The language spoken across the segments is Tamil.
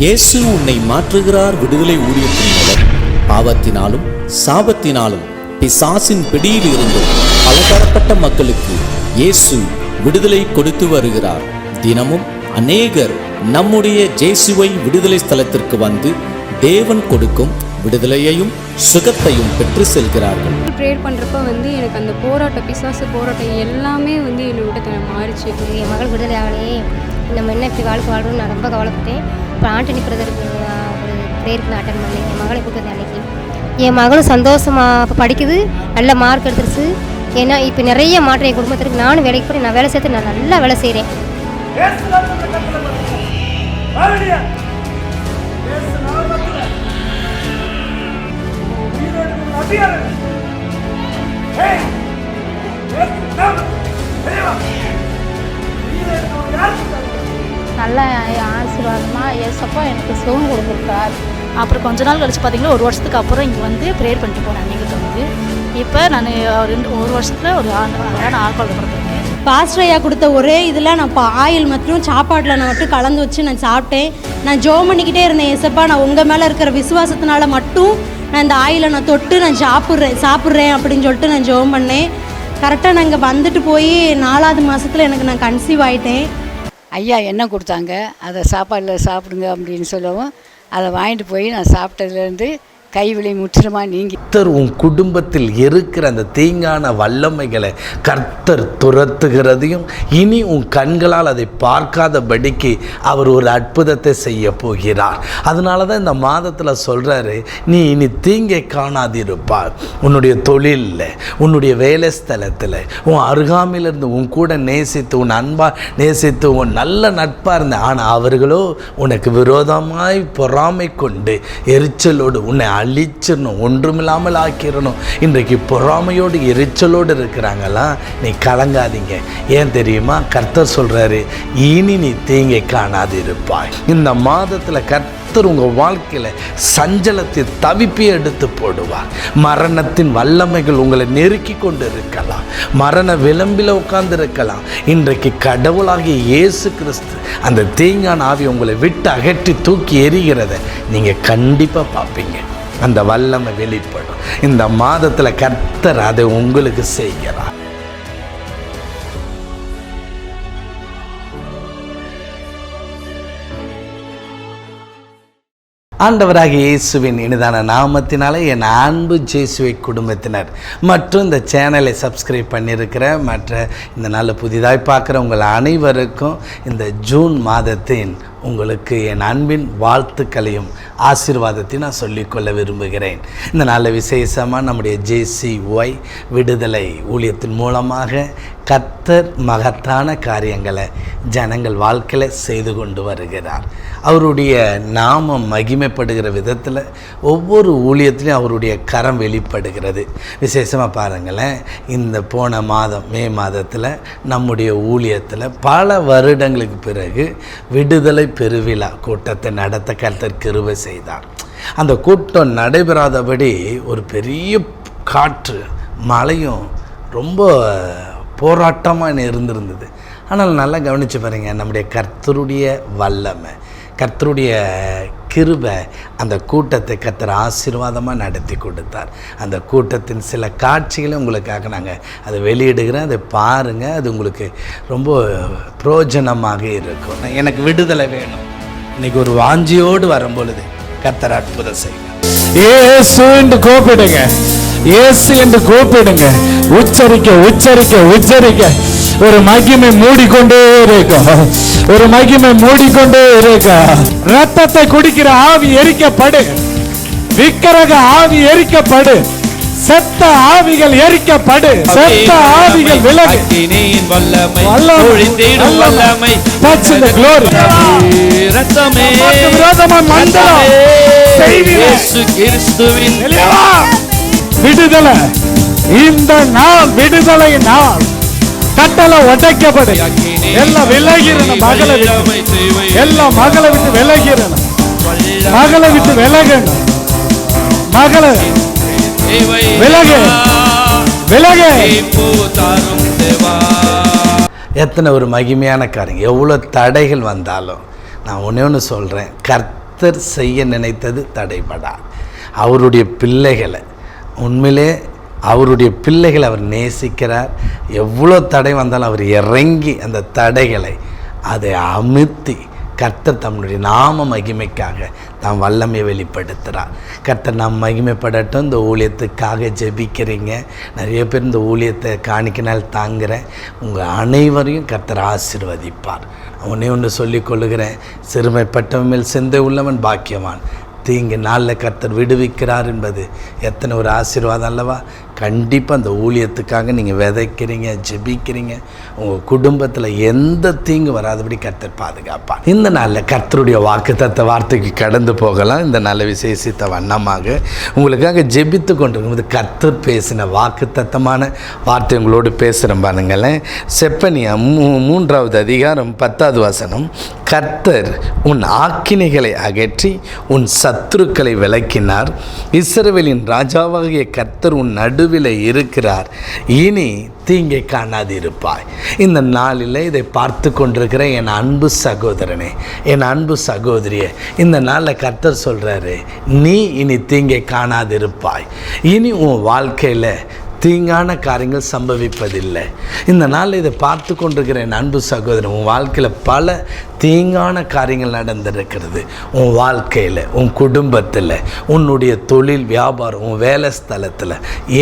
இயேசு உன்னை மாற்றுகிறார் விடுதலை ஊழியத்தின் மூலம் பாவத்தினாலும் சாபத்தினாலும் பிசாசின் பிடியில் இருந்து பலதரப்பட்ட மக்களுக்கு இயேசு விடுதலை கொடுத்து வருகிறார். தினமும் அநேகர் நம்முடைய ஜேசுவை விடுதலை ஸ்தலத்திற்கு வந்து தேவன் கொடுக்கும் விடுதலையையும் சுகத்தையும் பெற்று செல்கிறார்கள். ப்ரேயர் பண்ணுறப்ப எனக்கு அந்த போராட்டம், பிசாசு போராட்டம் எல்லாமே என்னை விட்டு மாறிச்சு. என் மகள் விடுதலை ஆகலையே, நம்ம என்ன இப்படி வாழ்க்கை நான் ரொம்ப கவலைப்பட்டேன். இப்போ ஆண்டனி பிரதருக்கு ஒரு ப்ரேயருக்கு நான் அட்டன் பண்ணேன். என் மகளை கூப்பிட்டு அன்னைக்கு என் மகளும் சந்தோஷமாக இப்போ படிக்குது, நல்ல மார்க் எடுத்துருச்சு. ஏன்னா இப்போ நிறைய மாற்றம் என் குடும்பத்திற்கு. நானும் வேலைக்கு போய் நான் வேலை சேர்த்து நான் நல்லா வேலை செய்கிறேன். நல்ல ஆசீர்வாதமாக ஏசப்பா எனக்கு சுகம் கொடுத்துருக்கார். அப்புறம் கொஞ்ச நாள் கழிச்சு பார்த்தீங்கன்னா 1 வருஷத்துக்கு அப்புறம் இங்கே வந்து ப்ரேயர் பண்ணிட்டு போனேன். அன்றைக்கு வந்து இப்போ நான் 1 வருஷத்தில் ஒரு அழகான ஆல்கோல் கொடுத்துருக்கேன். பாஸ்டர் ஐயா கொடுத்த ஒரே இதில் நான் இப்போ ஆயில் மற்றும் சாப்பாட்டில் நான் மட்டும் கலந்து வச்சு நான் சாப்பிட்டேன். நான் ஜெபம் பண்ணிக்கிட்டே இருந்தேன். ஏசப்பா, நான் உங்கள் மேலே இருக்கிற விசுவாசத்தினால மட்டும் நான் இந்த ஆயிலை நான் தொட்டு நான் சாப்பிட்றேன் அப்படின்னு சொல்லிட்டு நான் ஜெபம் பண்ணேன். கரெக்டாக நான் இங்கே வந்துட்டு போய் 4வது மாதத்தில் எனக்கு நான் கன்சீவ் ஆகிட்டேன். ஐயா என்ன கொடுத்தாங்க, அதை சாப்பாடில் சாப்பிடுங்க அப்படின்னு சொல்லவும் அதை வாங்கிட்டு போய் நான் சாப்பிட்டதுலேருந்து கைவிளை முற்றிலுமா நீங்கி. கர்த்தர் உன் குடும்பத்தில் இருக்கிற அந்த தீங்கான வல்லமைகளை கர்த்தர் துரத்துகிறதையும் இனி உன் கண்களால் அதை பார்க்காதபடிக்கு அவர் ஒரு அற்புதத்தை செய்ய போகிறார். அதனால தான் இந்த மாதத்தில் சொல்கிறாரு, நீ இனி தீங்கை காணாதிருப்பார். உன்னுடைய தொழிலில், உன்னுடைய வேலை ஸ்தலத்தில், உன் அருகாமையில் இருந்து உன் கூட நேசித்து, உன் அன்பாக நேசித்து, உன் நல்ல நட்பாக இருந்த, ஆனால் அவர்களோ உனக்கு விரோதமாய் பொறாமை கொண்டு எரிச்சலோடு உன்னை அழிச்சிடணும், ஒன்றுமில்லாமல் ஆக்கிடணும். இன்றைக்கு பொறாமையோடு எரிச்சலோடு இருக்கிறாங்களா? நீ கலங்காதீங்க. ஏன் தெரியுமா? கர்த்தர் சொல்கிறாரு, இனி நீ தீங்கை காணாது இருப்பாய். இந்த மாதத்தில் கர்த்தர் உங்கள் வாழ்க்கையில் சஞ்சலத்தை தவிப்பி எடுத்து போடுவார். மரணத்தின் வல்லமைகள் உங்களை நெருக்கி கொண்டு இருக்கலாம், மரண விளம்பில் உட்கார்ந்து இருக்கலாம். இன்றைக்கு கடவுளாகிய இயேசு கிறிஸ்து அந்த தீங்கான ஆவி உங்களை விட்டு அகற்றி தூக்கி எறிகிறத நீங்கள் கண்டிப்பாக பார்ப்பீங்க. அந்த வல்லமை வெளிப்படும். இந்த மாதத்தில் கர்த்தர் அதை உங்களுக்கு செய்கிறார். ஆண்டவராகிய இயேசுவின் இனிதான நாமத்தினாலே என் அன்பு ஜேசுவை குடும்பத்தினர் மற்றும் இந்த சேனலை சப்ஸ்கிரைப் பண்ணியிருக்கிற மற்ற இந்த நாளில் புதிதாக பார்க்குற உங்கள் அனைவருக்கும் இந்த ஜூன் மாதத்தின் உங்களுக்கு என் அன்பின் வாழ்த்துக்களையும் ஆசீர்வாதத்தையும் நான் சொல்லிக்கொள்ள விரும்புகிறேன். இந்த நாளில் விசேஷமாக நம்முடைய JCY விடுதலை ஊழியத்தின் மூலமாக கர்த்தர் மகத்தான காரியங்களை ஜனங்கள் வாழ்க்கையில் செய்து கொண்டு வருகிறார். அவருடைய நாமம் மகிமைப்படுகிற விதத்தில் ஒவ்வொரு ஊழியத்திலையும் அவருடைய கரம் வெளிப்படுகிறது. விசேஷமாக பாருங்களேன், இந்த போன மாதம் மே மாதத்தில் நம்முடைய ஊழியத்தில் பல வருடங்களுக்கு பிறகு விடுதலை பெருவிழா கூட்டத்தை நடத்த கர்த்தர் கிருபை செய்தார். அந்த கூட்டம் நடைபெறாதபடி ஒரு பெரிய காற்று மழையும் ரொம்ப போராட்டமாக இருந்திருந்தது. ஆனால் நல்லா கவனித்து பாருங்க, நம்முடைய கர்த்தருடைய வல்லமை, கர்த்தருடைய கிருபை அந்த கூட்டத்தை கர்த்தர் ஆசீர்வாதமாக நடத்தி கொடுத்தார். அந்த கூட்டத்தின் சில காட்சிகளை உங்களுக்காக நாங்கள் அதை வெளியிடுகிறேன். அதை பாருங்கள், அது உங்களுக்கு ரொம்ப பிரயோஜனமாக இருக்கும். எனக்கு விடுதலை வேணும், இன்னைக்கு ஒரு வாஞ்சியோடு வரும்பொழுது கர்த்தர் அற்புதம் செய்யும். இயேசு என்று கூப்பிடுங்க, இயேசு என்று கூப்பிடுங்க. உச்சரிக்க உச்சரிக்க உச்சரிக்க ஒரு மகிமை மூடிக்கொண்டே இருக்கும், ஒரு மகிமை மூடிக்கொண்டே இருக்கும். ரத்தத்தை குடிக்கிற ஆவி எரிக்கப்படு, விக்கிரக ஆவி எரிக்கப்படு, செத்த ஆவிகள் எரிக்கப்படு, செத்த ஆவிகள் விலகு. வல்லமை touch the glory. ரத்தமே விரோதமான மந்திரம் இயேசு கிறிஸ்துவின் விடுதலை. இந்த நாள் விடுதலை நாள். கட்டளை உடைக்கப்படு. எல்லாம் விலகிறணும், மகளை விட்டு, எல்லாம் மகளை விட்டு விலகிறணும், மகளை விட்டு விலகணும், மகளை விலகு விலகு. எத்தனை ஒரு மகிமையான காரியம். எவ்வளோ தடைகள் வந்தாலும் நான் ஒன்று சொல்கிறேன், கர்த்தர் செய்ய நினைத்தது தடைபடாது. அவருடைய பிள்ளைகளை உண்மையிலே அவருடைய பிள்ளைகளை அவர் நேசிக்கிறார். எவ்வளோ தடை வந்தாலும் அவர் இறங்கி அந்த தடைகளை அதை அமுத்தி கர்த்தர் தம்முடைய நாம மகிமைக்காக தாம் வல்லமையை வெளிப்படுத்துகிறார். கர்த்தர் நாம் மகிமைப்படட்டும். இந்த ஊழியத்துக்காக ஜெபிக்கிறீங்க, நிறைய பேர் இந்த ஊழியத்தை காணிக்கினால் தாங்குகிறேன். உங்கள் அனைவரையும் கர்த்தர் ஆசீர்வதிப்பார். அவனே ஒன்று சொல்லிக் கொள்ளுகிறேன், சிறுமைப்பட்டவன் மேல் சிந்தை உள்ளவன் பாக்கியவான். தீங்கு நாளில் கர்த்தர் விடுவிக்கிறார் என்பது எத்தனை ஒரு ஆசீர்வாதம் அல்லவா? கண்டிப்பாக அந்த ஊழியத்துக்காக நீங்கள் விதைக்கிறீங்க, ஜெபிக்கிறீங்க. உங்கள் குடும்பத்தில் எந்த தீங்கு வராதபடி கர்த்தர் பாதுகாப்பார். இந்த நாளில் கர்த்தருடைய வாக்குத்தத்த வார்த்தைக்கு கடந்து போகலாம். இந்த நல்ல விசேஷித்த வண்ணமாக உங்களுக்காக ஜெபித்து கொண்டிருக்கும்போது கர்த்தர் பேசின வாக்குத்தத்தமான வார்த்தை உங்களோடு பேசுகிறேன் பாருங்களேன். செப்பனியா 3வது அதிகாரம் 10வது வசனம். கர்த்தர் உன் ஆக்கினைகளை அகற்றி உன் சத்துருக்களை விலக்கினார். இஸ்ரவேலின் ராஜாவாகிய கர்த்தர் உன் நடுவில் இருக்கிறார். இனி தீங்கை காணாதிருப்பாய். இந்த நாளில் இதை பார்த்து கொண்டிருக்கிற என் அன்பு சகோதரனே, என் அன்பு சகோதரியே, இந்த நாளில் கர்த்தர் சொல்கிறாரு, நீ இனி தீங்கை காணாதிருப்பாய். இனி உன் வாழ்க்கையில் தீங்கான காரியங்கள் சம்பவிப்பதில்லை. இந்த நாளில் இதை பார்த்து கொண்டிருக்கிற என் அன்பு சகோதரன், உன் வாழ்க்கையில் பல தீங்கான காரியங்கள் நடந்திருக்கிறது. உன் வாழ்க்கையில், உன் குடும்பத்தில், உன்னுடைய தொழில் வியாபாரம், உன் வேலை ஸ்தலத்தில்,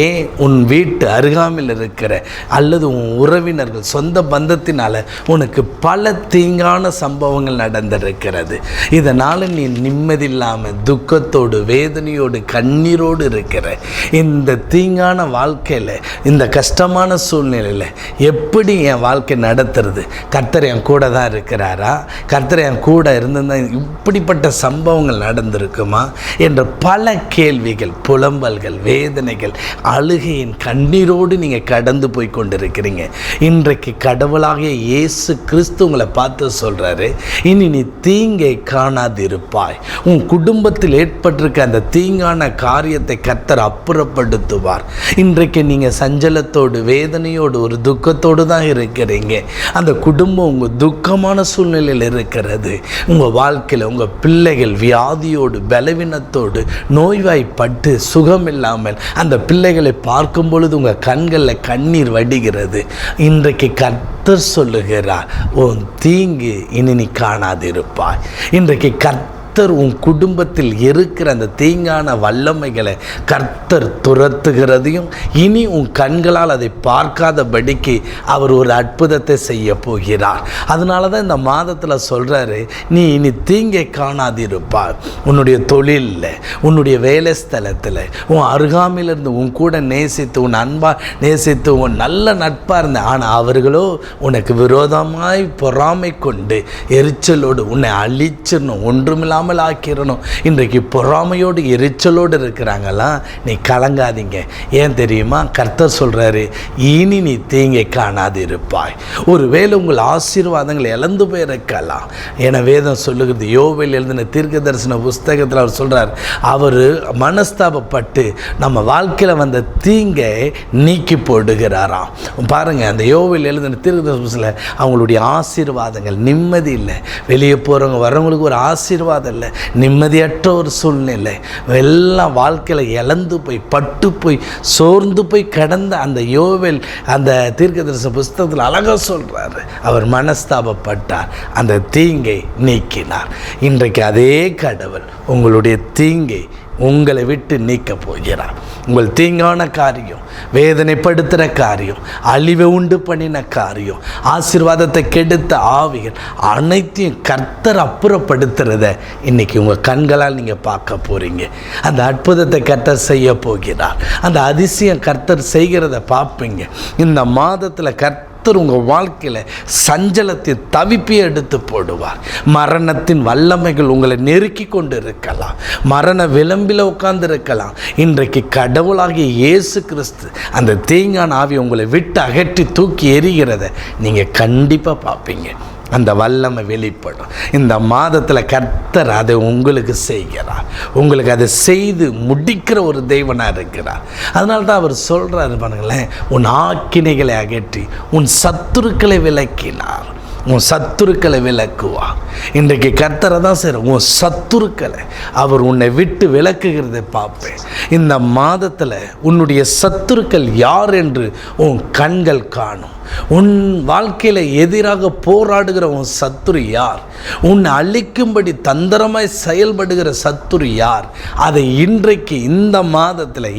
ஏன் உன் வீட்டு அருகாமையில் இருக்கிற அல்லது உன் உறவினர்கள் சொந்த பந்தத்தினால் உனக்கு பல தீங்கான சம்பவங்கள் நடந்திருக்கிறது. இதனால் நீ நிம்மதி இல்லாமல் துக்கத்தோடு வேதனையோடு கண்ணீரோடு இருக்கிற இந்த தீங்கான வாழ்க்கையில், இந்த கஷ்டமான சூழ்நிலையில் எப்படி என் வாழ்க்கை நடத்துறது? கர்த்தர் என் கூட தான் இருக்கிறாரா? கர்த்தர் என் கூட இருந்திருந்தால் இப்படிப்பட்ட சம்பவங்கள் நடந்திருக்குமா என்ற பல கேள்விகள், புலம்பல்கள், வேதனைகள், அழுகையின் கண்ணீரோடு நீங்கள் கடந்து போய் கொண்டிருக்கிறீங்க. இன்றைக்கு கடவுளாகிய இயேசு கிறிஸ்து உங்களை பார்த்து சொல்கிறாரு, இனி நீ தீங்கை காணாதிருப்பாய். உன் குடும்பத்தில் ஏற்பட்டிருக்க அந்த தீங்கான காரியத்தை கர்த்தர் அப்புறப்படுத்துவார். இன்றைக்கு நீங்கள் சஞ்சலத்தோடு வேதனையோடு ஒரு துக்கத்தோடு தான் இருக்கிறீங்க. அந்த குடும்பம் உங்கள் துக்கமான சூழ்நிலையில் இருக்கிறது. உங்கள் வாழ்க்கையில் உங்கள் பிள்ளைகள் வியாதியோடு பலவீனத்தோடு நோய்வாய்ப்பட்டு சுகம் இல்லாமல் அந்த பிள்ளைகளை பார்க்கும் பொழுது உங்கள் கண்களில் கண்ணீர் வடிகிறது. இன்றைக்கு கர்த்தர் சொல்லுகிறார், உன் தீங்கு இனி நீ காணாதிருப்பாய். இன்றைக்கு கர்த்தர் உன் குடும்பத்தில் இருக்கிற அந்த தீங்கான வல்லமைகளை கர்த்தர் துரத்துகிறதையும் இனி உன் கண்களால் அதை பார்க்காதபடிக்கு அவர் ஒரு அற்புதத்தை செய்ய போகிறார். அதனால தான் இந்த மாதத்தில் சொல்கிறாரு, நீ இனி தீங்கை காணாதிருப்பார். உன்னுடைய தொழிலில், உன்னுடைய வேலை ஸ்தலத்தில், உன் அருகாமையில் இருந்து உன் கூட நேசித்து உன் அன்பாக நேசித்து உன் நல்ல நட்பாக இருந்த, ஆனால் அவர்களோ உனக்கு விரோதமாய் பொறாமை கொண்டு எரிச்சலோடு உன்னை அழிச்சிடணும், ஒன்றுமில்லாமல் ஆக்கிடணும். இன்றைக்கு பொறாமையோடு எரிச்சலோடு இருக்கிறாங்களா? நீ கலங்காதீங்க. ஏன் தெரியுமா? கர்த்தர் சொல்கிறாரு, இனி நீ தீங்கை காணாதிருப்பாய். ஒருவேளை உங்கள் ஆசீர்வாதங்களை இழந்து போயிருக்கலாம். என வேதம் சொல்லுகிறது, யோவேல் எழுதின தீர்க்க தரிசன புஸ்தகத்தில் அவர் சொல்கிறார், அவர் மனஸ்தாபப்பட்டு நம்ம வாழ்க்கையில் வந்த தீங்கை நீக்கி போடுகிறாராம். பாருங்கள், அந்த யோவேல் எழுதின தீர்க்க தரிசன புஸ்தகத்தில் அவங்களுடைய ஆசீர்வாதங்கள், நிம்மதி இல்லை, வெளியே போகிறவங்க வர்றவங்களுக்கு ஒரு ஆசீர்வாதம் இல்லை, நிம்மதியற்ற ஒரு சூழ்நிலை, எல்லாம் வாழ்க்கையில் இழந்து போய் பட்டு போய் சோர்ந்து போய் கடந்த அந்த யோவேல் அந்த தீர்க்கதரிசன புஸ்தகத்தில் அழகாக சொல்கிறார், அவர் மனஸ்தாபப்பட்டார், அந்த தீங்கை நீக்கினார். இன்றைக்கு அதே கடவுள் உங்களுடைய தீங்கை உங்களை விட்டு நீக்க போகிறார். உங்கள் தீங்கான காரியம், வேதனைப்படுத்துகிற காரியம், அழிவை உண்டு பண்ணின காரியம், ஆசீர்வாதத்தை கெடுத்த ஆவிகள் அனைத்தையும் கர்த்தர் அப்புறப்படுத்துறத இன்னைக்கு உங்கள் கண்களால் நீங்கள் பார்க்க போகிறீங்க. அந்த அற்புதத்தை கர்த்தர் செய்ய போகிறார். அந்த அதிசயம் கர்த்தர் செய்கிறத பார்ப்பீங்க. இந்த மாதத்தில் கர்த்தர் உங்கள் வாழ்க்கையில் சஞ்சலத்தை தவிப்பி எடுத்து போடுவார். மரணத்தின் வல்லமைகள் உங்களை நெருக்கி கொண்டு இருக்கலாம், மரண விளம்பில் உட்கார்ந்து இருக்கலாம். இன்றைக்கு கடவுளாகிய இயேசு கிறிஸ்து அந்த தீங்கான ஆவி உங்களை விட்டு அகற்றி தூக்கி எறிகிறத நீங்கள் கண்டிப்பாக பார்ப்பீங்க. அந்த வல்லமை வெளிப்படும். இந்த மாதத்தில் கர்த்தர் அதை உங்களுக்கு செய்கிறார். உங்களுக்கு அதை செய்து முடிக்கிற ஒரு தெய்வனாக இருக்கிறார். அதனால தான் அவர் சொல்கிறாரு பாருங்களேன், உன் ஆக்கினைகளை அகற்றி உன் சத்துருக்களை விலக்கினார். உன் சத்துருக்களை விலக்குவார். இன்றைக்கு கர்த்தரை தான் சரி, உன் சத்துருக்களை அவர் உன்னை விட்டு விலக்குகிறதை பார்ப்பேன். இந்த மாதத்தில் உன்னுடைய சத்துருக்கள் யார் என்று உன் கண்கள் காணும். உன் வாழ்க்கையில் எதிராக போராடுகிற உன் சத்துரு யார்? உன்னை அழிக்கும்படி தந்திரமாய் செயல்படுகிற சத்துரு யார்? அதை இன்றைக்கு இந்த மாதத்தில்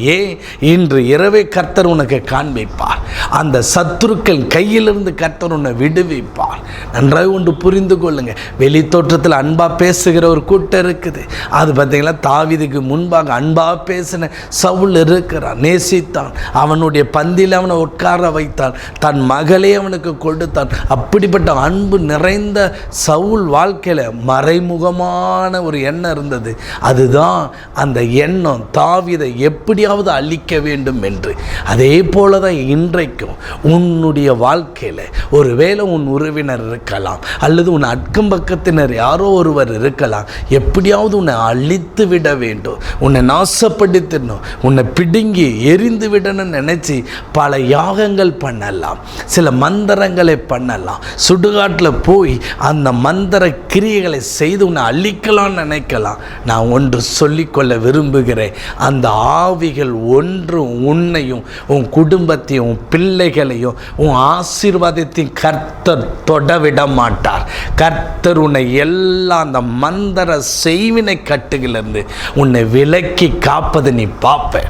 இன்று இரவே கர்த்தர் உனக்கு காண்பிப்பார். அந்த சத்துருக்கள் கையிலிருந்து கர்த்தர் உன்னை விடுவிப்பார். நன்றாக ஒன்று புரிந்து கொள்ளுங்க. வெளி தோற்றத்தில் அன்பாக பேசுகிற ஒரு கூட்டம் இருக்குது. அது பார்த்தீங்களா, தாவீதுக்கு முன்பாக அன்பாக பேசின சவுல் இருக்கிறான், நேசித்தான், அவனுடைய பந்தியில் அவனை உட்கார வைத்தான், தன் மகளே அவனுக்கு கொடுத்தான். அப்படிப்பட்ட அன்பு நிறைந்த சவுல் வாழ்க்கையில் மறைமுகமான ஒரு எண்ணம் இருந்தது. அதுதான் அந்த எண்ணம் தாவீதை எப்படியாவது அழிக்க வேண்டும் என்று. அதே போல தான் இன்றைக்கும் உன்னுடைய வாழ்க்கையில் ஒருவேளை உன் உறவினர் இருக்கலாம், அல்லது உன் அக்கம் பக்கத்தினர் யாரோ ஒருவர் இருக்கலாம். எப்படியாவது உன்னை அழித்து விட வேண்டும், உன்னை நாசப்படுத்தணும், உன்னை பிடுங்கி எரிந்து விடணும்னு நினச்சி பல யாகங்கள் பண்ணலாம், சில மந்திரங்களை பண்ணலாம், சுடுகாட்டில் போய் அந்த மந்திர கிரியைகளை செய்து உன்னை அழிக்கலாம்னு நினைக்கலாம். நான் ஒன்று சொல்லிக்கொள்ள விரும்புகிறேன். அந்த ஆவிகள் ஒன்று உன்னையும் உன் குடும்பத்தையும் உன் பிள்ளைகளையும் உன் ஆசீர்வாதத்தையும் கர்த்தர் தொடவிட மாட்டார். கர்த்தர் உன்னை எல்லாம் அந்த மந்திர செய்வினை கட்டுகளிலிருந்து உன்னை விலக்கி காப்பதை நீ பார்ப்ப.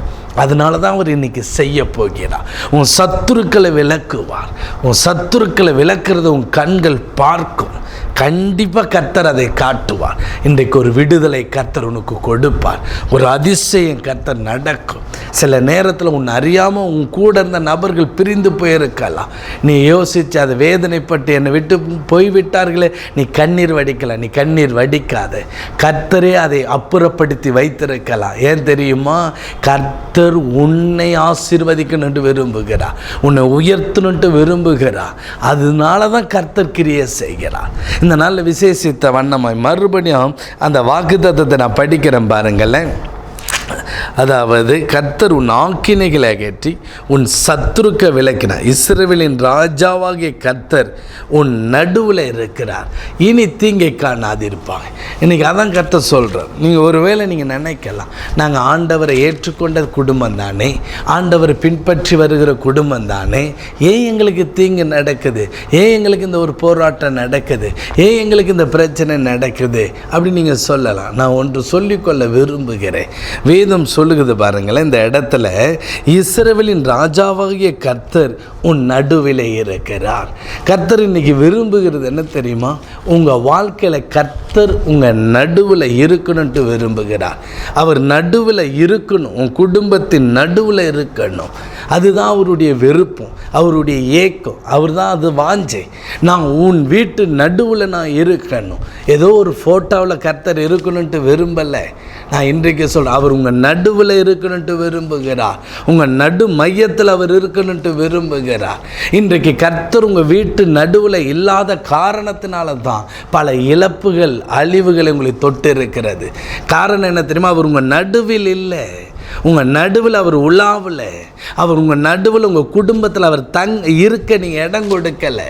அதனால தான் அவர் இன்னைக்கு செய்ய போகிறார். உன் சத்துருக்களை விலக்குவார். உன் சத்துருக்களை விலக்குறத உன் கண்கள் பார்க்கும். கண்டிப்பாக கர்த்தர் அதை காட்டுவார். இன்றைக்கு ஒரு விடுதலை கர்த்தர் உனக்கு கொடுப்பார். ஒரு அதிசயம் கர்த்தர் நடக்கும். சில நேரத்தில் உன் அறியாமல் உன் கூட இருந்த நபர்கள் பிரிந்து போயிருக்கலாம். நீ யோசித்து அதை வேதனைப்பட்டு என்னை விட்டு போய்விட்டார்களே, நீ கண்ணீர் வடிக்கல. நீ கண்ணீர் வடிக்காத. கர்த்தரே அதை அப்புறப்படுத்தி வைத்திருக்கலாம். ஏன் தெரியுமா? கர்த்தர் உன்னை ஆசீர்வதிக்கணும்னு விரும்புகிறார், உன்னை உயர்த்தணுன்ட்டு விரும்புகிறார். அதனால தான் கர்த்தர் கிரியை செய்கிறார். இந்த நாளில் விசேஷித்த வண்ணமாய் மறுபடியும் அந்த வாக்குத்தத்தத்தை நான் படிக்கிறேன் பாருங்களேன். அதாவது கர்த்தர் உன் ஆக்கினைகளை அகற்றி உன் சத்துருக்க விலக்கினார். இஸ்ரவேலின் ராஜாவாகிய கர்த்தர் உன் நடுவில் இருக்கிறார், இனி தீங்கை காணாதிருப்பாங்க. இன்றைக்கி அதான் கர்த்தர் சொல்கிறார். நீங்கள் ஒருவேளை நீங்கள் நினைக்கலாம், நாங்கள் ஆண்டவரை ஏற்றுக்கொண்ட குடும்பம் தானே, ஆண்டவரை பின்பற்றி வருகிற குடும்பம் தானே, ஏன் எங்களுக்கு தீங்கு நடக்குது, ஏன் எங்களுக்கு இந்த ஒரு போராட்டம் நடக்குது, ஏன் எங்களுக்கு இந்த பிரச்சனை நடக்குது அப்படி நீங்கள் சொல்லலாம். நான் ஒன்று சொல்லிக்கொள்ள விரும்புகிறேன். வேதம் சொல்லுகிறது பாருங்களேன். இந்த இடத்துல இஸ்ரவேலின் ராஜாவாகிய கர்த்தர் உன் நடுவில் இருக்கிறார். கர்த்தர் இன்னைக்கு விரும்புகிறது என்ன தெரியுமா? உங்கள் வாழ்க்கையில் கர்த்தர் உங்கள் நடுவில் இருக்கணும்ட்டு விரும்புகிறார். அவர் நடுவில் இருக்கணும், உன் குடும்பத்தின் நடுவில் இருக்கணும். அதுதான் அவருடைய விருப்பம், அவருடைய ஏக்கம். அவர் தான் அது வாஞ்சை. நான் உன் வீட்டு நடுவில் நான் இருக்கணும். ஏதோ ஒரு ஃபோட்டோவில் கர்த்தர் இருக்கணும்ட்டு விரும்பலை. நான் இன்றைக்கு சொல்கிறேன், அவர் உங்கள் நடுவில் இருக்கணும்ட்டு விரும்புகிறார். உங்கள் நடு மையத்தில் அவர் இருக்கணும்ட்டு விரும்புகிறார். இன்றைக்கு கர்த்தர் உங்கள் வீட்டு நடுவில் இல்லாத காரணத்தினால தான் பல இழப்புகள், அழிவுகளை உங்களை தொட்டு இருக்கிறது. காரணம் என்ன தெரியுமா? அவர் உங்கள் நடுவில் இல்லை. உங்கள் நடுவில் அவர் உலாவில், அவர் உங்கள் நடுவில் உங்கள் குடும்பத்தில் அவர் இருக்க நீங்கள் இடம் கொடுக்கலை.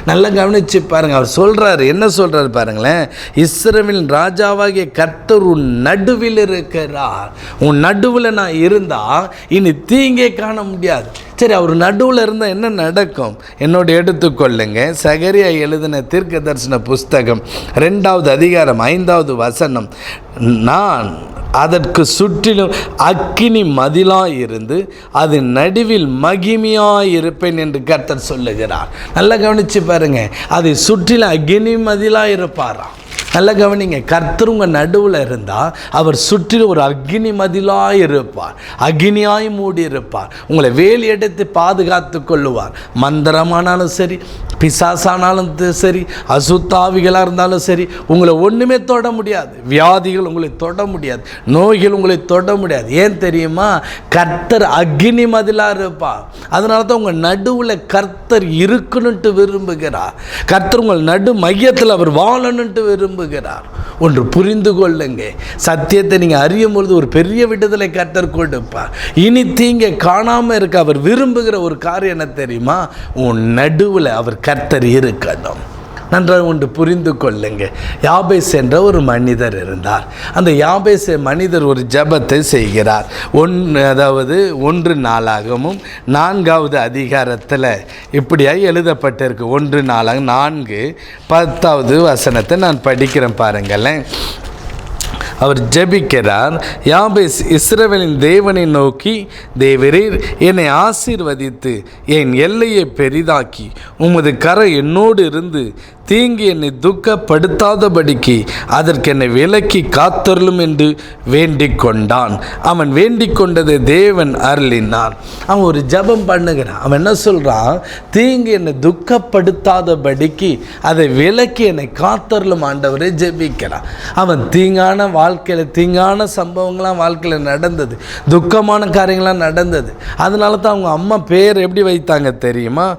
நல்லா கவனித்து பாருங்கள். அவர் சொல்கிறாரு, என்ன சொல்கிறாரு பாருங்களேன். இஸ்ரவேலின் ராஜாவாகிய கர்த்தர் உன் நடுவில் இருக்கிறார். உன் நடுவில் நான் இருந்தால் இனி தீங்கே காண முடியாது. சரி, அவர் நடுவில் இருந்தால் என்ன நடக்கும்? என்னோட எடுத்துக்கொள்ளுங்க. சகரியா எழுதின தீர்க்க தரிசன புஸ்தகம் 2வது அதிகாரம் 5வது வசனம். நான் அதற்கு சுற்றிலும் அக்கினி மதிலாயிருந்து அது நடுவில் மகிமையாயிருப்பேன் என்று கர்த்தர் சொல்லுகிறார். நல்லா கவனித்து பாருங்க. அதை சுற்றிலும் அக்கினி மதிலாயிருப்பாராம். நல்லா கவனிங்க. கர்த்தர் உங்கள் நடுவில் இருந்தால் அவர் சுற்றிலும் ஒரு அக்னி மதிலாக இருப்பார், அக்னியாய் மூடி இருப்பார். உங்களை வேலி எடுத்து பாதுகாத்து கொள்ளுவார். மந்திரமானாலும் சரி, பிசாசானாலும் சரி, அசுத்தாவிகளாக இருந்தாலும் சரி, உங்களை ஒன்றுமே தொட முடியாது. வியாதிகள் உங்களை தொட முடியாது, நோய்கள் உங்களை தொட முடியாது. ஏன் தெரியுமா? கர்த்தர் அக்னி மதிலாக இருப்பார். அதனால தான் உங்கள் நடுவில் கர்த்தர் இருக்கணுன்ட்டு விரும்புகிறார். கர்த்தர் உங்கள் நடு மையத்தில் அவர் வாழணுன்ட்டு விரும்புகிறார். ஒன்று புரிந்து கொள்ளுங்க. சத்தியத்தை நீங்கள் அறியும் பொழுது ஒரு பெரிய விடுதலை கர்த்தர் கொடுப்பார். இனி தீங்க காணாமல் இருக்க அவர் விரும்புகிற ஒரு காரியம் என்ன தெரியுமா? உன் நடுவில் அவர் கர்த்தர் இருக்கணும். நன்றாக ஒன்று புரிந்து கொள்ளுங்க. யாபேஸ் என்ற ஒரு மனிதர் இருந்தார். அந்த யாபேஸ் மனிதர் ஒரு ஜெபத்தை செய்கிறார். அதாவது 1 நாளாகமும் 4வது அதிகாரத்தில் இப்படியாக எழுதப்பட்டிருக்கு. 1 நாளாக 4 10வது வசனத்தை நான் படிக்கிறேன் பாருங்களேன். அவர் ஜெபிக்கிறார். யாபேஸ் இஸ்ரவேலின் தேவனை நோக்கி, தேவரீர் என்னை ஆசீர்வதித்து என் எல்லையை பெரிதாக்கி உமது கரை என்னோடு இருந்து தீங்கு என்னை துக்கப்படுத்தாதபடிக்கு அதற்கு என்னை விலக்கி காத்தருளும் என்று வேண்டிக் கொண்டான். அவன் வேண்டிக் கொண்டதை தேவன் அருளினார். அவன் ஒரு ஜெபம் பண்ணுகிறான். அவன் என்ன சொல்கிறான்? தீங்கு என்னை துக்கப்படுத்தாதபடிக்கு அதை விலக்கி என்னை காத்தருளும் ஆண்டவரை ஜெபிக்கிறான். அவன் தீங்கான வாழ்க்கையில் தீங்கான சம்பவங்கள்லாம் வாழ்க்கையில் நடந்தது, துக்கமான காரியங்கள்லாம் நடந்தது. அதனால தான் அவங்க அம்மா பேர் எப்படி வைத்தாங்க தெரியுமா?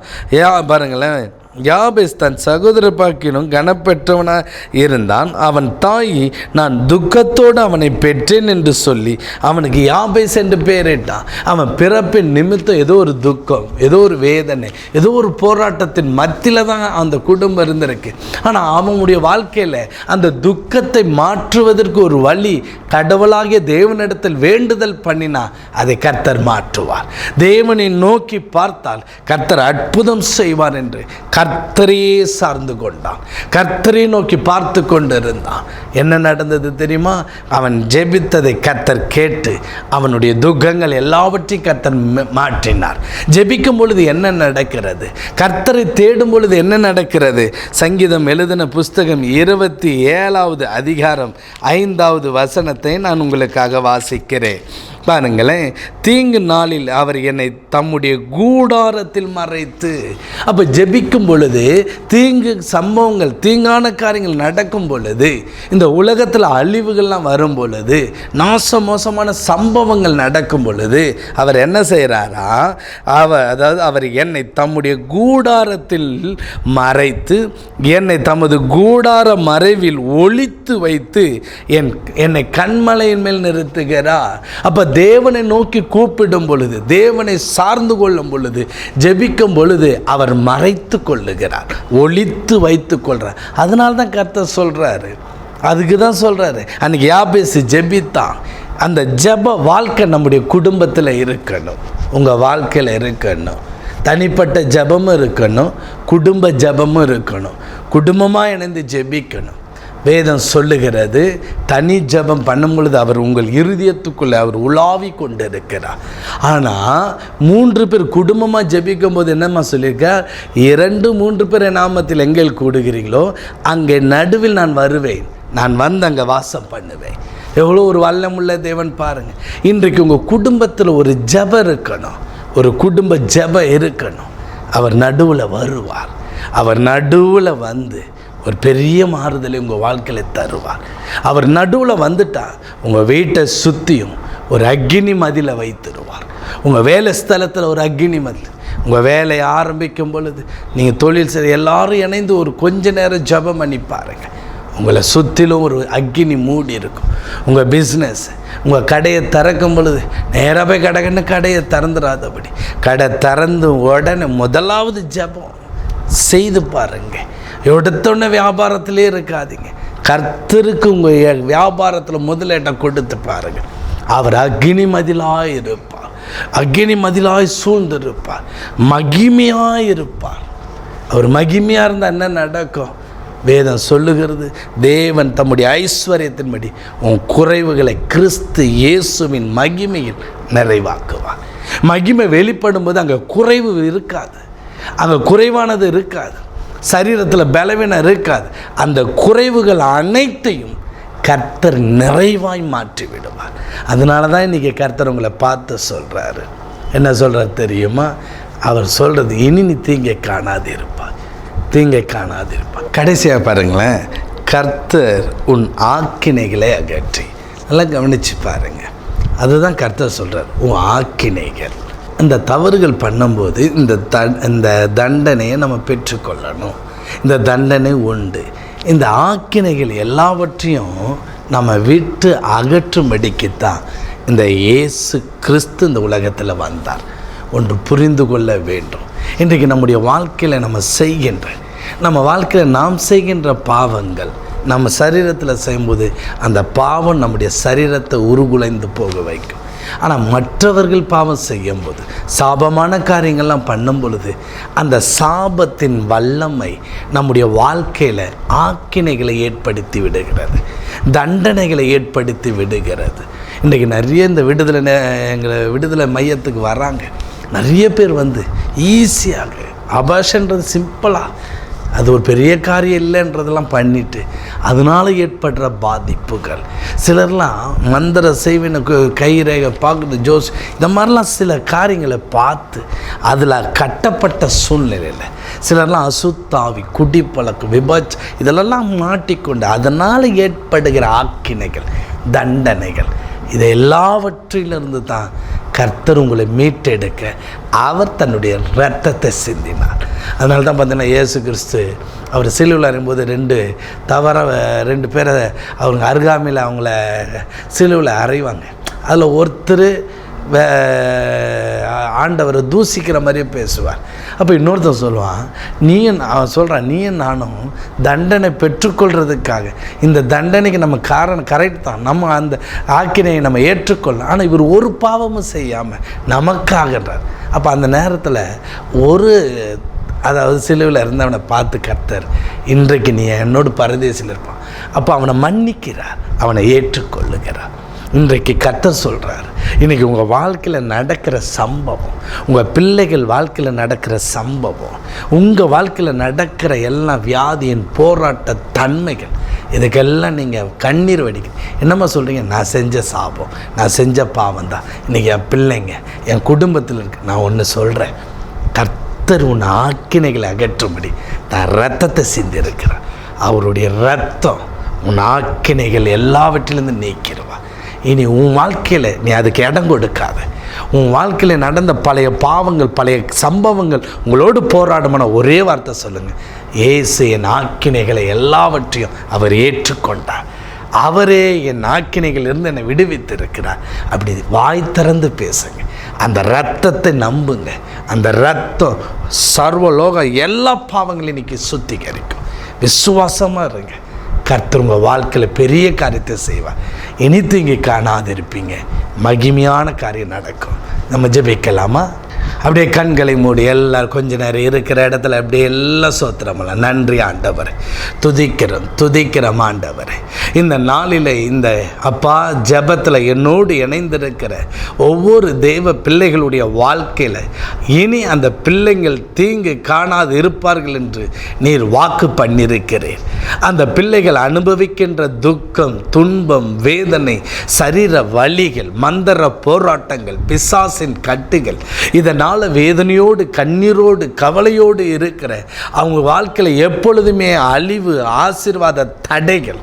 பாருங்களேன், யாபேஸ் தன் சகோதர பாக்கினும் கனப்பெற்றவனாக இருந்தான். அவன் தாய் நான் துக்கத்தோடு அவனை பெற்றேன் என்று சொல்லி அவனுக்கு யாபேஸ் என்று பெயரிட்டான். அவன் பிறப்பின் நிமித்தம் ஏதோ ஒரு துக்கம், ஏதோ ஒரு வேதனை, ஏதோ ஒரு போராட்டத்தின் மத்தியில் தான் அந்த குடும்பம் இருந்திருக்கு. ஆனால் அவனுடைய வாழ்க்கையில் அந்த துக்கத்தை மாற்றுவதற்கு ஒரு வழி கடவுளாகிய தேவனிடத்தில் வேண்டுதல் பண்ணினா அதை கர்த்தர் மாற்றுவார். தேவனை நோக்கி பார்த்தால் கர்த்தர் அற்புதம் செய்வார் என்று கர்த்தரையே சார்ந்து கொண்டான். கர்த்தரை நோக்கி பார்த்து கொண்டு இருந்தான். என்ன நடந்தது தெரியுமா? அவன் ஜெபித்ததை கர்த்தர் கேட்டு அவனுடைய துக்கங்கள் எல்லாவற்றையும் கர்த்தர் மாற்றினார். ஜெபிக்கும் பொழுது என்ன நடக்கிறது? கர்த்தரை தேடும் பொழுது என்ன நடக்கிறது? சங்கீதம் எழுதின புஸ்தகம் 27வது அதிகாரம் 5வது வசனத்தை நான் உங்களுக்காக வாசிக்கிறேன். பாருங்களேன். தீங்கு நாளில் அவர் என்னை தம்முடைய கூடாரத்தில் மறைத்து. அப்போ ஜெபிக்கும் பொழுது தீங்கு சம்பவங்கள், தீங்கான காரியங்கள் நடக்கும் பொழுது, இந்த உலகத்தில் அழிவுகள்லாம் வரும் பொழுது, மோசமான சம்பவங்கள் நடக்கும் பொழுது அவர் என்ன செய்கிறாரா? அவர் என்னை தம்முடைய கூடாரத்தில் மறைத்து என்னை தமது கூடார மறைவில் ஒளித்து வைத்து என்னை கண்மலையின் மேல் நிறுத்துகிறார். அப்போ தேவனை நோக்கி கூப்பிடும் பொழுது, தேவனை சார்ந்து கொள்ளும் பொழுது, ஜெபிக்கும் பொழுது அவர் மறைத்து கொள்ளுகிறார், ஒளித்து வைத்து கொள்கிறார். அதனால தான் கர்த்தர் சொல்கிறாரு, அதுக்கு தான் சொல்கிறாரு, அன்றைக்கி யாபேஸ் ஜெபித்தான். அந்த ஜெப வாழ்க்கை நம்முடைய குடும்பத்தில் இருக்கணும், உங்கள் வாழ்க்கையில் இருக்கணும். தனிப்பட்ட ஜெபமும் இருக்கணும், குடும்ப ஜெபமும் இருக்கணும். குடும்பமாக இணைந்து ஜெபிக்கணும். வேதம் சொல்லுகிறது, தனி ஜெபம் பண்ணும் பொழுது அவர் உங்கள் இருதயத்துக்குள்ளே அவர் உலாவி கொண்டு இருக்கிறார். ஆனால் 3 பேர் குடும்பமாக ஜெபிக்கும் போது என்னம்மா சொல்லியிருக்கார்? 2-3 பேர் நாமத்தில் எங்கே கூடுகிறீங்களோ அங்கே நடுவில் நான் வருவேன், நான் வந்து அங்கே வாசம் பண்ணுவேன். எவ்வளோ ஒரு வல்லமுள்ள தேவன் பாருங்கள். இன்றைக்கு உங்கள் குடும்பத்தில் ஒரு ஜெபம் இருக்கணும், ஒரு குடும்ப ஜெபம் இருக்கணும். அவர் நடுவில் வருவார். அவர் நடுவில் வந்து ஒரு பெரிய மாறுதலை உங்கள் வாழ்க்கையில் தருவார். அவர் நடுவில் வந்துட்டால் உங்கள் வீட்டை சுற்றியும் ஒரு அக்கினி மதிலை வைத்திருவார். உங்கள் வேலை ஸ்தலத்தில் ஒரு அக்கினி மதில். உங்கள் வேலையை ஆரம்பிக்கும் பொழுது நீங்கள் தொழில் செய்ய எல்லாரும் இணைந்து ஒரு கொஞ்ச நேரம் ஜெபம் பண்ணி பாருங்கள். உங்களை சுற்றிலும் ஒரு அக்கினி மூடி இருக்கும். உங்கள் பிஸ்னஸ், உங்கள் கடையை திறக்கும் பொழுது நேராக போய் கடைன்னு கடையை திறந்துடாதபடி, கடை திறந்து உடனே முதலாவது ஜெபம் செய்து பாருங்கள். எடுத்தோடனே வியாபாரத்திலே இருக்காதீங்க. கர்த்தருக்கு உங்கள் வியாபாரத்தில் முதலிடம் கொடுத்து பாருங்கள். அவர் அக்னி மதிலாய் இருப்பார், அக்னி மதிலாய் சூழ்ந்திருப்பார், மகிமையாக இருப்பார். அவர் மகிமையாக இருந்தால் என்ன நடக்கும்? வேதம் சொல்லுகிறது, தேவன் தம்முடைய ஐஸ்வர்யத்தின்படி உன் குறைவுகளை கிறிஸ்து இயேசுவின் மகிமையில் நிறைவாக்குவார். மகிமை வெளிப்படும் போது அங்கே குறைவு இருக்காது, அங்கே குறைவானது இருக்காது, சரீரத்தில் பலவீனம் இருக்காது. அந்த குறைவுகள் அனைத்தையும் கர்த்தர் நிறைவாய் மாற்றி விடுவார். அதனால தான் இன்றைக்கி கர்த்தர் உங்களை பார்த்து சொல்கிறாரு. என்ன சொல்கிறார் தெரியுமா? அவர் சொல்கிறது, இனி நீ தீங்கை காணாது இருப்பார், தீங்கை காணாது இருப்பார். கடைசியாக பாருங்களேன், கர்த்தர் உன் ஆக்கினைகளை அகற்றி. நல்லா கவனித்து பாருங்கள், அதுதான் கர்த்தர் சொல்கிறார், உன் ஆக்கினைகள். இந்த தவறுகள் பண்ணும்போது இந்த தண்டனையை நம்ம பெற்றுக்கொள்ளணும். இந்த தண்டனை உண்டு. இந்த ஆக்கினைகள் எல்லாவற்றையும் நம்ம விட்டு அகற்றும்படிக்குத்தான் இந்த இயேசு கிறிஸ்து இந்த உலகத்தில் வந்தார். ஒன்று புரிந்து கொள்ள வேண்டும். இன்றைக்கு நம்முடைய வாழ்க்கையில் நம்ம செய்கின்ற நம்ம வாழ்க்கையில் நாம் செய்கின்ற பாவங்கள் நம்ம சரீரத்தில் செய்யும்போது அந்த பாவம் நம்முடைய சரீரத்தை உருகுலைந்து போக வைக்கும். ஆனால் மற்றவர்கள் பாவம் செய்யும்போது, சாபமான காரியங்கள்லாம் பண்ணும் பொழுது, அந்த சாபத்தின் வல்லமை நம்முடைய வாழ்க்கையில் ஆக்கினைகளை ஏற்படுத்தி விடுகிறது, தண்டனைகளை ஏற்படுத்தி விடுகிறது. இன்றைக்கி நிறைய இந்த விடுதலை மையத்துக்கு வராங்க. நிறைய பேர் வந்து ஈஸியாக அபாஷன்றது சிம்பிளாக, அது ஒரு பெரிய காரியம் இல்லைன்றதெல்லாம் பண்ணிவிட்டு அதனால் ஏற்படுற பாதிப்புகள். சிலர்லாம் மந்திர செய்வின கைரேகை பார்க்குறது, ஜோஸ், இந்த மாதிரிலாம் சில காரியங்களை பார்த்து அதில் கட்டப்பட்ட சூழ்நிலையில் சிலர்லாம் அசுத்தாவி, குடிப்பழக்கம், இதெல்லாம் மாட்டிக்கொண்டு அதனால் ஏற்படுகிற ஆக்கினைகள், தண்டனைகள், இதை எல்லாவற்றிலிருந்து தான் கர்த்தர் உங்களை மீட்டெடுக்க அவர் தன்னுடைய இரத்தத்தை சிந்தினார். அதனால தான் பார்த்தீங்கன்னா இயேசு கிறிஸ்து அவர் சிலுவையில் இருக்கும்போது ரெண்டு பேரை அவங்க அருகாமையில் அவங்கள சிலுவையில் அறைவாங்க. அதில் ஒருத்தர் ஆண்டவரை தூசிக்கிற மாதிரியே பேசுவார். அப்போ இன்னொருத்தர் சொல்லுவான், அவன் சொல்கிறான், நீயும் நானும் தண்டனை பெற்றுக்கொள்கிறதுக்காக, இந்த தண்டனைக்கு நம்ம காரணம் கரெக்ட் தான், நம்ம அந்த ஆக்கினையை நம்ம ஏற்றுக்கொள்ளலாம், ஆனால் இவர் ஒரு பாவமும் செய்யாமல் நமக்காகன்றார். அப்போ அந்த நேரத்தில் அதாவது சிலுவையில் இருந்தவனை பார்த்து கர்த்தர், இன்றைக்கு நீ என்னோடு பரதேசில் இருப்பான். அப்போ அவனை மன்னிக்கிறார், அவனை ஏற்றுக்கொள்ளுகிறார். இன்றைக்கு கர்த்தர் சொல்கிறார், இன்றைக்கி உங்கள் வாழ்க்கையில் நடக்கிற சம்பவம், உங்கள் பிள்ளைகள் வாழ்க்கையில் நடக்கிற சம்பவம், உங்கள் வாழ்க்கையில் நடக்கிற எல்லா வியாதியின் போராட்ட தன்மைகள், இதுக்கெல்லாம் நீங்கள் கண்ணீர் வடிக்க என்னம்மா சொல்கிறீங்க? நான் செஞ்ச சாபம், நான் செஞ்ச பாவம் தான் இன்றைக்கி என் பிள்ளைங்க, என் குடும்பத்தில் இருக்குது. நான் ஒன்று சொல்கிறேன், கர்த்தர் உன் ஆக்கினைகளை அகற்றும்படி தான் இரத்தத்தை சிந்திருக்கிறார். அவருடைய இரத்தம் உன் ஆக்கினைகள் எல்லாவற்றிலிருந்து நீக்கிடுவா. இனி உன் வாழ்க்கையில் நீ அதுக்கு இடம் கொடுக்காத. உன் வாழ்க்கையில் நடந்த பழைய பாவங்கள், பழைய சம்பவங்கள் உங்களோடு போராடுமான ஒரே வார்த்தை சொல்லுங்கள், இயேசு என் ஆக்கினைகளை எல்லாவற்றையும் அவர் ஏற்றுக்கொண்டார், அவரே என் ஆக்கினைகளிலிருந்து என்னை விடுவித்திருக்கிறார். அப்படி வாய் திறந்து பேசுங்க, அந்த இரத்தத்தை நம்புங்க. அந்த இரத்தம் சர்வலோக எல்லா பாவங்களையும் இன்றைக்கி சுத்திகரிக்கும். விசுவாசமாக இருங்க, கர்த்தர் உங்கள் வாழ்க்கையில் பெரிய காரியத்தை செய்வார். இனி தீங்கி காணாதிருப்பீங்க, மகிமையான காரியம் நடக்கும். நம்ம ஜெபிக்கலாமா? அப்படியே கண்களை மூடி எல்லாரும் கொஞ்ச நேரம் இருக்கிற இடத்துல அப்படியே எல்லாம் சோத்திரமெல்லாம். நன்றி ஆண்டவரே, துதிக்கிறோம் ஆண்டவரே. இந்த நாளில் இந்த அப்பா ஜெபத்தில் என்னோடு இணைந்திருக்கிற ஒவ்வொரு தெய்வ பிள்ளைகளுடைய வாழ்க்கையில் இனி அந்த பிள்ளைங்கள் தீங்கு காணாது இருப்பார்கள் என்று நீர் வாக்கு பண்ணியிருக்கிறீர். அந்த பிள்ளைகள் அனுபவிக்கின்ற துக்கம், துன்பம், வேதனை, சரீர வலிகள், மந்திர போராட்டங்கள், பிசாசின் கட்டுகள், இதனால் வேதனையோடு, கண்ணீரோடு, கவலையோடு இருக்கிற அவங்க வாழ்க்கையில் எப்பொழுதுமே அழிவு, ஆசீர்வாத தடைகள்,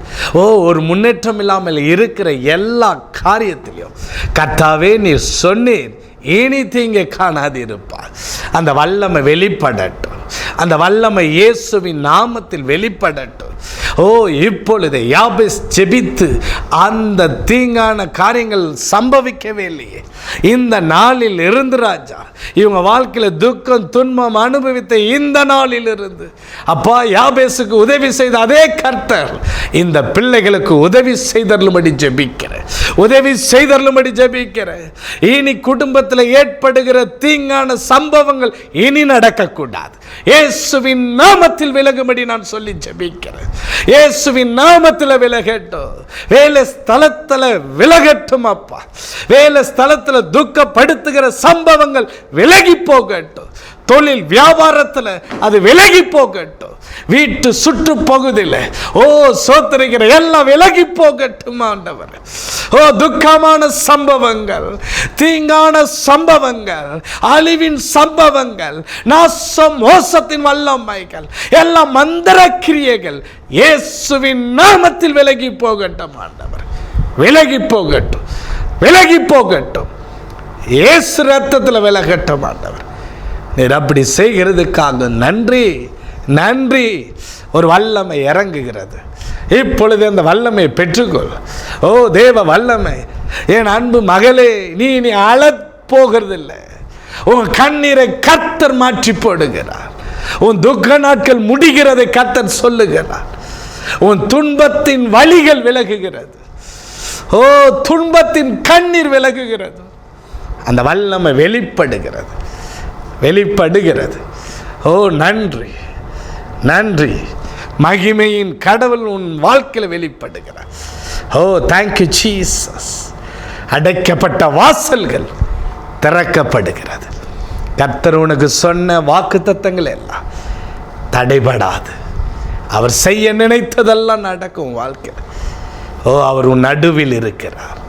ஒரு முன்னேற்றம் இல்லாமல் இருக்கிற எல்லா காரியத்திலையும் கர்த்தாவே நீர் சொன்னீர், இனி தீங்கு காணாது இருப்பார். அந்த வல்லமை வெளிப்படட்டும், அந்த வல்லமை இயேசுவின் நாமத்தில் வெளிப்படட்டும். இப்பொழுது யாபேஸ் ஜெபித்து அந்த தீங்கான காரியங்கள் சம்பவிக்கவே இல்லையே, இந்த நாளில் இருந்து ராஜா இவங்க வாழ்க்கையில் துக்கம், துன்பம் அனுபவித்த இந்த நாளில் இருந்து அப்பா யாபேஸுக்கு உதவி செய்த அதே கர்த்தர் இந்த பிள்ளைகளுக்கு உதவி செய்தருளும்படி ஜெபிக்கிறேன். இனி குடும்பத்தில் ஏற்படுகிற தீங்கான சம்பவங்கள் இனி நடக்கக்கூடாது. இயேசுவின் நாமத்தில் விலகும்படி நான் சொல்லி ஜெபிக்கிறேன். இயேசுவின் நாமத்தில் விலகட்டும், வேலை ஸ்தலத்தில் விலகட்டும் அப்பா. வேலை ஸ்தலத்தில் துக்கப்படுத்துகிற சம்பவங்கள் விலகி போகட்டும், தொழில் வியாபாரத்தில் அது விலகி போகட்டும், வீட்டு சுற்று பகுதியில் சோத்திரிக்கிற எல்லாம் விலகி போகட்டும் ஆண்டவர். துக்கமான சம்பவங்கள், தீங்கான சம்பவங்கள், அழிவின் சம்பவங்கள், நாசம், மோசத்தின் வல்லமைகள், எல்லாம் மந்திர கிரியைகள் இயேசுவின் நாமத்தில் விலகி போகட்டும் ஆண்டவர். விலகி போகட்டும், இயேசு ரத்தத்தில் விலகட்டும் ஆண்டவர். நீர் அப்படி செய்கிறதுக்காக நன்றி. ஒரு வல்லமை இறங்குகிறது இப்பொழுது, அந்த வல்லமை பெற்றுக்கொள். தேவ வல்லமை, என் அன்பு மகளே, நீ அழப்போகிறதில்லை. உன் கண்ணீரை கர்த்தர் மாற்றி போடுகிறார். உன் துக்க நாட்கள் முடிகிறதை கர்த்தர் சொல்லுகிறார். உன் துன்பத்தின் வலிகள் விலகுகிறது. ஓ, துன்பத்தின் கண்ணீர் விலகுகிறது. அந்த வல்லமை வெளிப்படுகிறது. ஓ, நன்றி நன்றி. மகிமையின் கடவுள் உன் வாழ்க்கையில் வெளிப்படுகிறார். ஓ, தேங்க்யூ ஜீசஸ். அடைக்கப்பட்ட வாசல்கள் திறக்கப்படுகிறது. கர்த்தர் உனக்கு சொன்ன வாக்குத்தத்தங்கள் எல்லாம் தடைபடாது. அவர் செய்ய நினைத்ததெல்லாம் நடக்கும் வாழ்க்கையில். ஓ, அவர் உன் நடுவில் இருக்கிறார்.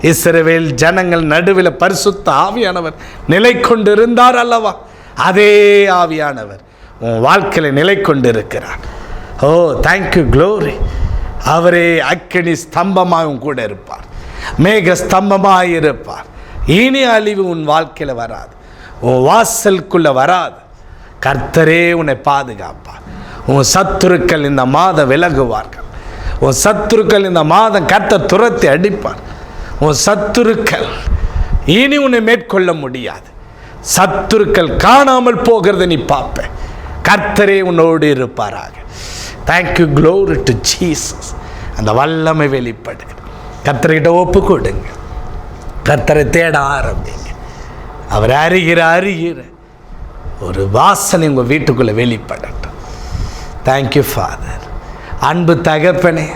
இஸ்ரவேல் ஜனங்கள் நடுவில் பரிசுத்த ஆவியானவர் நிலை கொண்டிருந்தார் அல்லவா? அதே ஆவியானவர் உன் வாழ்க்கையில் நிலை கொண்டிருக்கிறார். ஓ, தேங்க்யூ, க்ளோரி. அவரே அக்கினி ஸ்தம்பமாகவும் கூட இருப்பார், மேக ஸ்தம்பமாக இருப்பார். இனி அழிவு உன் வாழ்க்கையில் வராது, உன் வாசலுக்குள்ளே வராது. கர்த்தரே உன்னை பாதுகாப்பார். உன் சத்துருக்கள் இந்த மாதம் விலகுவார்கள். உன் சத்துருக்கள் இந்த மாதம் கர்த்தர் துரத்தி அடிப்பார். உன் சத்துருக்கள் இனி உன்னை மேற்கொள்ள முடியாது. சத்துருக்கள் காணாமல் போகிறத நீ பார்ப்ப. கர்த்தரே உன்னோடு இருப்பாராக. Thank you, glory to Jesus. அந்த வல்லமை வெளிப்படுங்க. கர்த்தர்கிட்ட ஒப்பு கொடுங்க. கர்த்தரை தேட ஆரம்பிங்க. அவர் அறிகிற ஒரு வாசனை உங்கள் வீட்டுக்குள்ளே வெளிப்படட்டும். Thank you father. அன்பு தகப்பனே,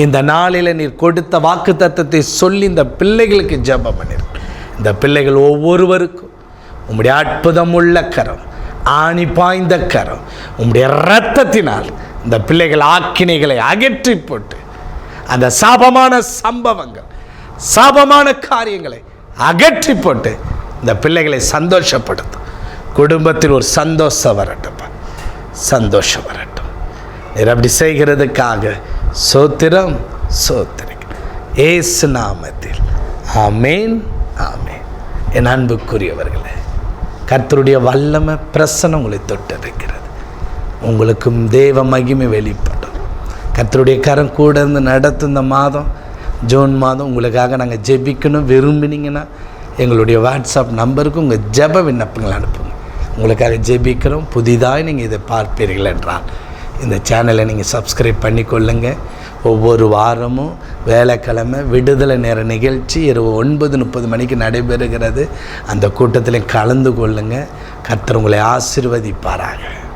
இந்த நாளில் நீர் கொடுத்த வாக்கு தத்தத்தை சொல்லி இந்த பிள்ளைகளுக்கு ஜெபம் பண்ணிருக்க. இந்த பிள்ளைகள் ஒவ்வொருவருக்கும் உம்முடைய அற்புதம் உள்ள கரம், ஆணி பாய்ந்த கரம், உம்முடைய இரத்தத்தினால் இந்த பிள்ளைகள் ஆக்கினைகளை அகற்றி போட்டு அந்த சாபமான சம்பவங்கள், சாபமான காரியங்களை அகற்றி போட்டு இந்த பிள்ளைகளை சந்தோஷப்படுத்தும். குடும்பத்தில் ஒரு சந்தோஷம் வரட்டும், சந்தோஷம் வரட்டும். நீர் அப்படி செய்கிறதுக்காக சோத்திரம் ஏசு நாமத்தில் ஆமேன், ஆமேன். என் அன்புக்குரியவர்களே, கர்த்தருடைய வல்லமை பிரசன்னம் உங்களை தொட்டிருக்கிறது. உங்களுக்கும் தேவ மகிமை வெளிப்படும். கர்த்தருடைய கரம் கூட இருந்து நடத்தும் இந்த மாதம், ஜூன் மாதம் உங்களுக்காக நாங்கள் ஜெபிக்கணும் விரும்பினீங்கன்னா எங்களுடைய வாட்ஸ்அப் நம்பருக்கு உங்கள் ஜெப விண்ணப்பங்கள் அனுப்புங்க. உங்களுக்காக ஜெபிக்கிறோம். புதிதாக நீங்கள் இதை பார்ப்பீர்கள் என்றால் இந்த சேனலை நீங்கள் சப்ஸ்கிரைப் பண்ணிக்கொள்ளுங்க. ஒவ்வொரு வாரமும் வேலைக்கிழமை விடுதலை நேர நிகழ்ச்சி இரவு 9:30 மணிக்கு நடைபெறுகிறது. அந்த கூட்டத்தில் கலந்து கொள்ளுங்கள். கர்த்தர் உங்களை ஆசீர்வதிப்பாராக.